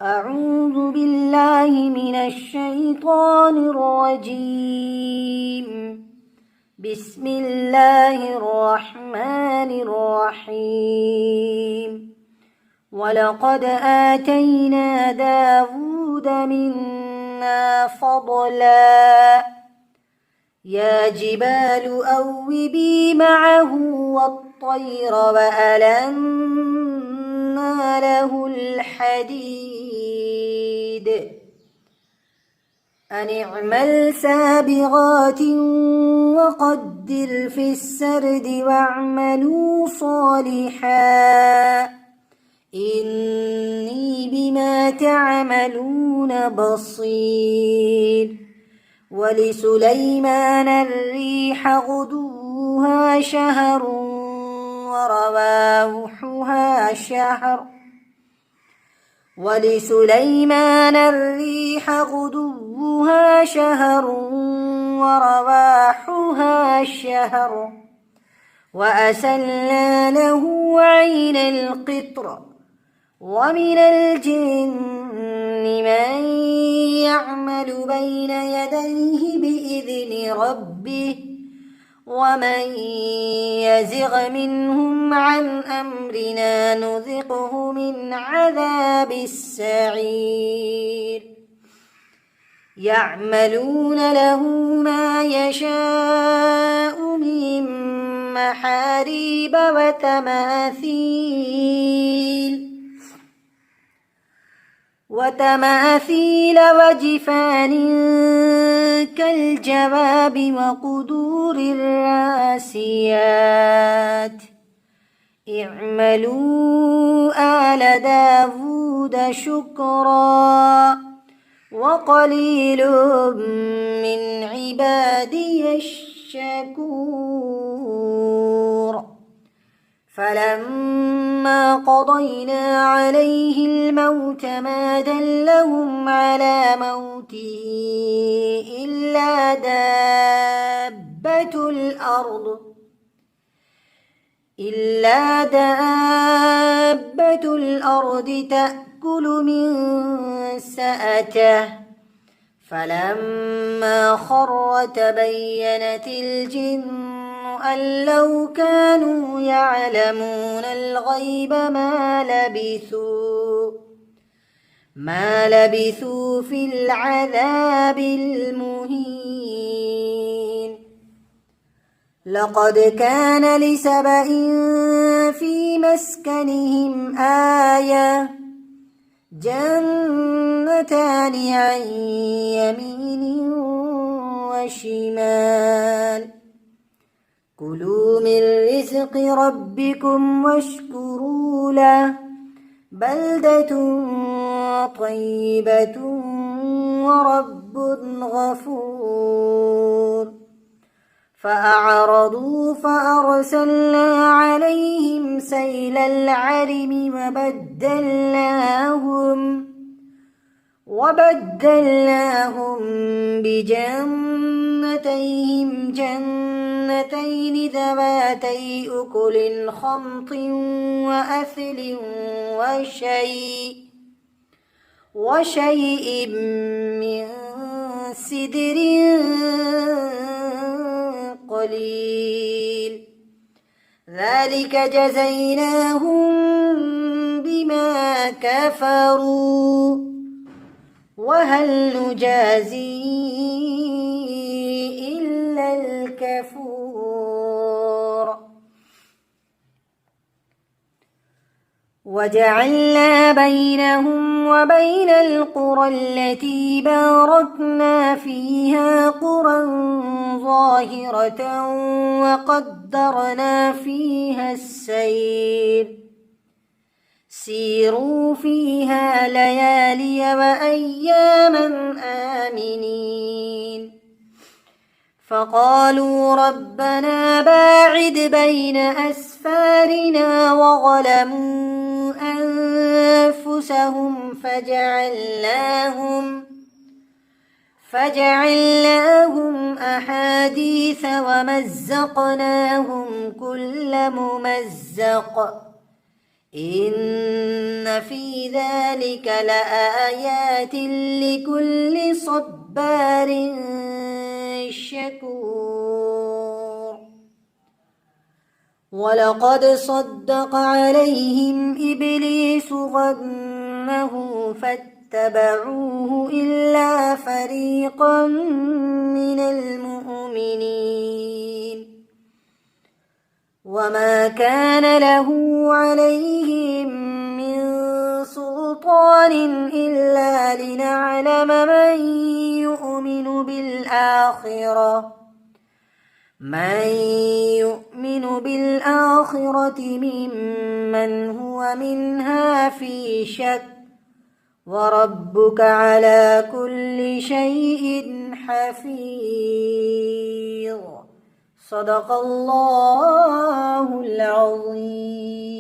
أعوذ بالله من الشيطان الرجيم. بسم الله الرحمن الرحيم. ولقد آتينا داود منا فضلا يا جبال أوبي معه والطير وألنا له الحديد أن اعمل سابغات وقدر في السرد واعملوا صالحا إني بما تعملون بصير. ولسليمان الريح غدوها شهر ورواحها شهر ولسليمان الريح غدوها شهر ورواحها شهر وأسلنا له عين القطر. ومن الجن من يعمل بين يديه بإذن ربه ومن يزغ منهم عن أمرنا نذقه من عذاب السعير. يعملون له ما يشاء من محاريب وتماثيل وجفان كالجواب وقدور الراسيات. اعملوا آل داود شكرا وقليل من عبادي الشكور. فلما قضينا عليه الموت ما دلهم على موته إلا دابة الأرض تأكل من سأته. فلما خر تبينت الجن أن لو كانوا يعلمون الغيب ما لبثوا في العذاب المهين. لقد كان لسبإ في مسكنهم آية جنتان عن يمين وشمال كلوا من رزق ربكم واشكروا له بلدة طيبة ورب غفور. فأعرضوا فأرسلنا عليهم سيل العرم وبدلناهم بجنتين ذواتي أكل خمط وأثل وشيء من سدر قليل. ذلك جزيناهم بما كفروا وهل نجازي إلا الكفور. وجعلنا بينهم وبين القرى التي باركنا فيها قرى ظاهرة وقدرنا فيها السير. سيروا فيها ليالي وأياما آمنين. فقالوا ربنا باعد بين أسفارنا وظلموا أنفسهم فجعلناهم أحاديث ومزقناهم كل ممزق إن في ذلك لآيات لكل صبار شكور ولقد صدق عليهم إبليس ظنه فاتبعوه إلا فريقا من المؤمنين وما كان له عليهم من سلطان إلا لنعلم من يؤمن بالآخرة ممن هو منها في شك وربك على كل شيء حفيظ. صدق الله العظيم.